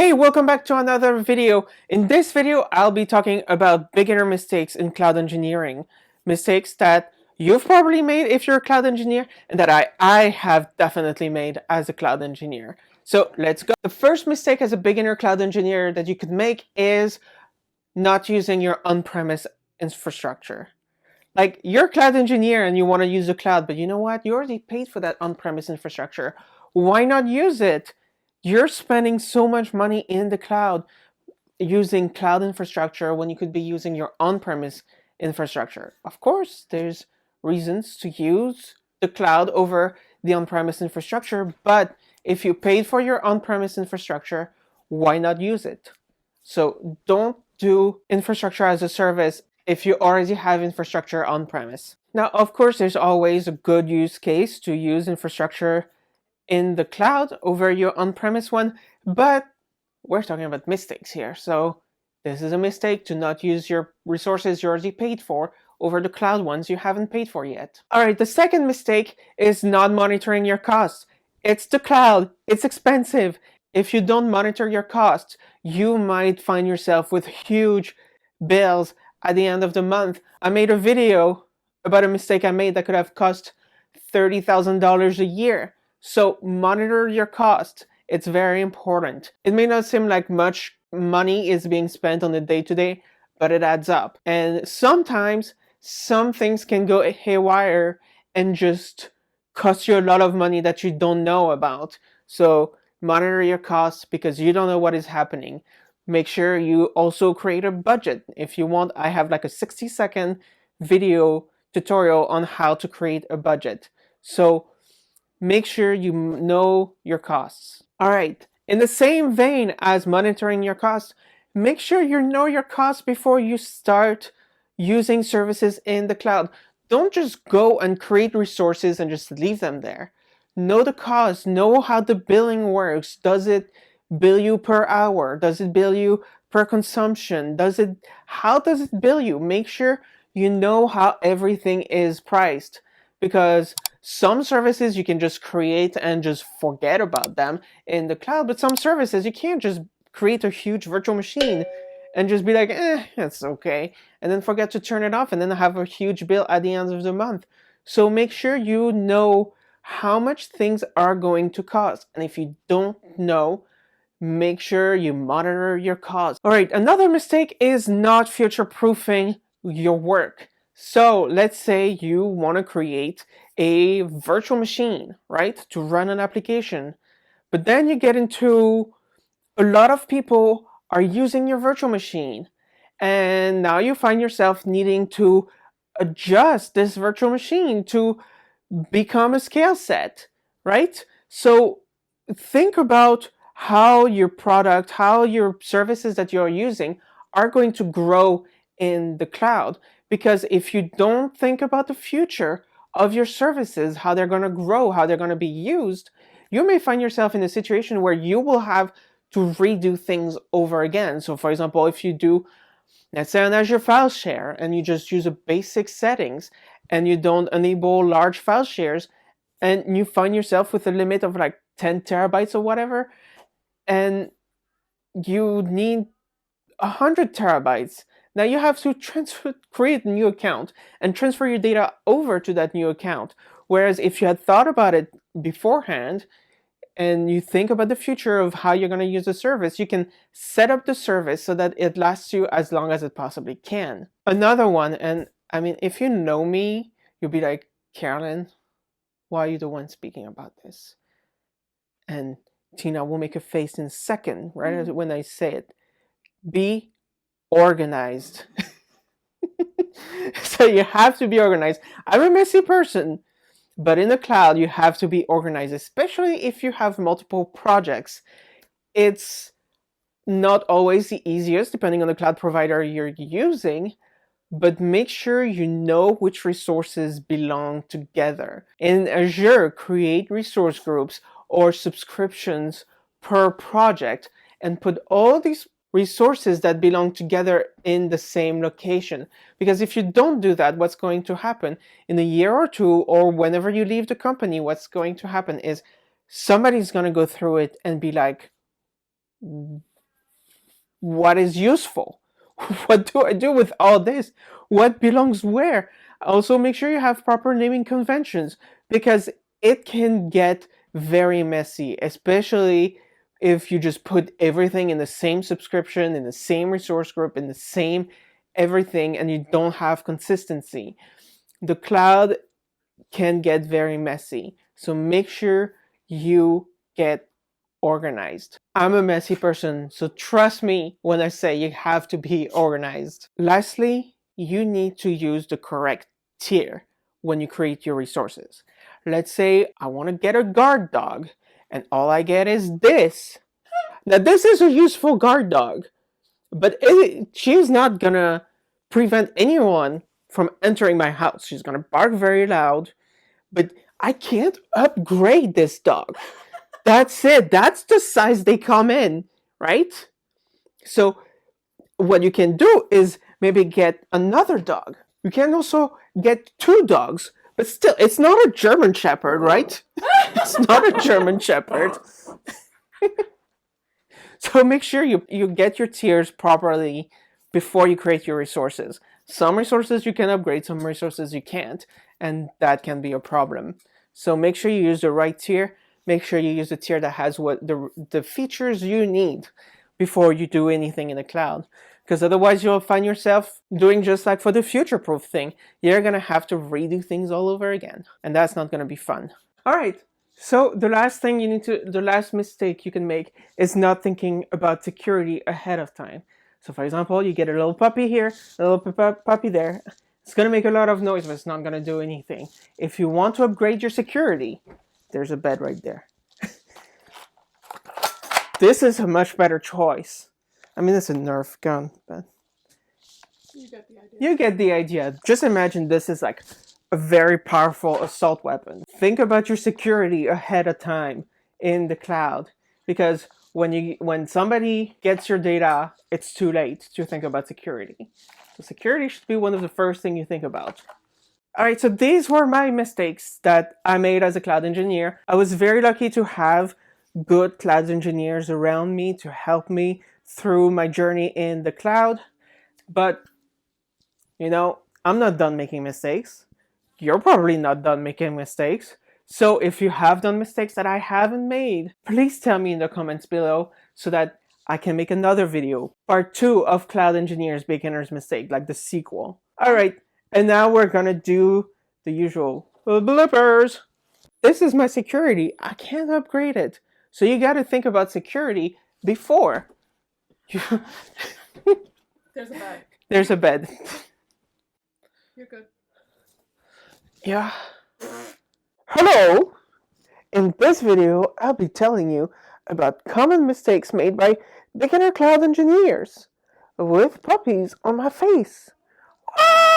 Hey, welcome back to another video. In this video, I'll be talking about beginner mistakes in cloud engineering. Mistakes that you've probably made if you're a cloud engineer, and that I have definitely made as a cloud engineer. So let's go. The first mistake as a beginner cloud engineer that you could make is not using your on-premise infrastructure. Like, you're a cloud engineer and you want to use the cloud, but you know what? You already paid for that on-premise infrastructure. Why not use it? You're spending so much money in the cloud using cloud infrastructure when you could be using your on-premise infrastructure. Of course, there's reasons to use the cloud over the on-premise infrastructure, but if you paid for your on-premise infrastructure, why not use it? So don't do infrastructure as a service if you already have infrastructure on-premise. Now, of course, there's always a good use case to use infrastructure in the cloud over your on-premise one, but we're talking about mistakes here. So this is a mistake to not use your resources you already paid for over the cloud ones you haven't paid for yet. All right, the second mistake is not monitoring your costs. It's the cloud, it's expensive. If you don't monitor your costs, you might find yourself with huge bills at the end of the month. I made a video about a mistake I made that could have cost $30,000 a year. So monitor your costs. It's very important. It may not seem like much money is being spent on a day-to-day, but it adds up. And sometimes some things can go haywire and just cost you a lot of money that you don't know about. So monitor your costs because you don't know what is happening. Make sure you also create a budget. If you want, I have like a 60-second video tutorial on how to create a budget. So make sure you know your costs. All right, in the same vein as monitoring your costs, make sure you know your costs before you start using services in the cloud. Don't just go and create resources and just leave them there. Know the cost, know how the billing works. Does it bill you per hour? Does it bill you per consumption? How does it bill you? Make sure you know how everything is priced, because some services you can just create and just forget about them in the cloud, but some services you can't just create a huge virtual machine and just be like, it's okay, and then forget to turn it off and then have a huge bill at the end of the month. So make sure you know how much things are going to cost. And if you don't know, make sure you monitor your costs. All right, another mistake is not future-proofing your work. So let's say you want to create a virtual machine, right, to run an application. But then you get into a lot of people are using your virtual machine. And now you find yourself needing to adjust this virtual machine to become a scale set, right? So think about how your product, how your services that you're using are going to grow in the cloud. Because if you don't think about the future of your services, how they're going to grow, how they're going to be used, you may find yourself in a situation where you will have to redo things over again. So for example, if you do, let's say, an Azure file share and you just use a basic settings and you don't enable large file shares, and you find yourself with a limit of like 10 terabytes or whatever, and you need 100 terabytes. Now you have to create a new account and transfer your data over to that new account. Whereas if you had thought about it beforehand and you think about the future of how you're going to use the service, you can set up the service so that it lasts you as long as it possibly can. Another one, and I mean, if you know me, you'll be like, Carolyn, why are you the one speaking about this? And Tina will make a face in a second, right, when I say it. Be organized. So you have to be organized. I'm a messy person, but in the cloud, you have to be organized, especially if you have multiple projects. It's not always the easiest, depending on the cloud provider you're using, but make sure you know which resources belong together. In Azure, create resource groups or subscriptions per project and put all these resources that belong together in the same location. Because if you don't do that, what's going to happen in a year or two, or whenever you leave the company, what's going to happen is somebody's going to go through it and be like, what is useful? What do I do with all this? What belongs where? Also, make sure you have proper naming conventions because it can get very messy, especially if you just put everything in the same subscription, in the same resource group, in the same everything, and you don't have consistency. The cloud can get very messy, so make sure you get organized. I'm a messy person, so trust me when I say you have to be organized. Lastly, you need to use the correct tier when you create your resources. Let's say I want to get a guard dog, and all I get is this. Now, this is a useful guard dog, but she's not gonna prevent anyone from entering my house. She's gonna bark very loud, but I can't upgrade this dog. That's it. That's the size they come in, right? So what you can do is maybe get another dog. You can also get two dogs, but still, it's not a German Shepherd, right? It's not a German Shepherd. So make sure you get your tiers properly before you create your resources. Some resources you can upgrade, some resources you can't, and that can be a problem. So make sure you use the right tier. Make sure you use the tier that has what the features you need before you do anything in the cloud. Because otherwise you'll find yourself doing just like for the future-proof thing. You're gonna have to redo things all over again. And that's not gonna be fun. All right, so the last mistake you can make is not thinking about security ahead of time. So for example, you get a little puppy here, a little puppy there. It's gonna make a lot of noise, but it's not gonna do anything. If you want to upgrade your security, there's a bed right there. This is a much better choice. I mean, it's a Nerf gun, but you get the idea. You get the idea. Just imagine this is like a very powerful assault weapon. Think about your security ahead of time in the cloud, because when somebody gets your data, it's too late to think about security. So security should be one of the first things you think about. All right, so these were my mistakes that I made as a cloud engineer. I was very lucky to have good cloud engineers around me to help me through my journey in the cloud. But, I'm not done making mistakes. You're probably not done making mistakes. So if you have done mistakes that I haven't made, please tell me in the comments below so that I can make another video. Part 2 of Cloud Engineer's Beginner's Mistake, like the sequel. All right. And now we're gonna do the usual bloopers. This is my security. I can't upgrade it. So you gotta think about security before. There's a bed. There's a bed. You're good. Yeah. Hello! In this video, I'll be telling you about common mistakes made by beginner cloud engineers with puppies on my face. Ah!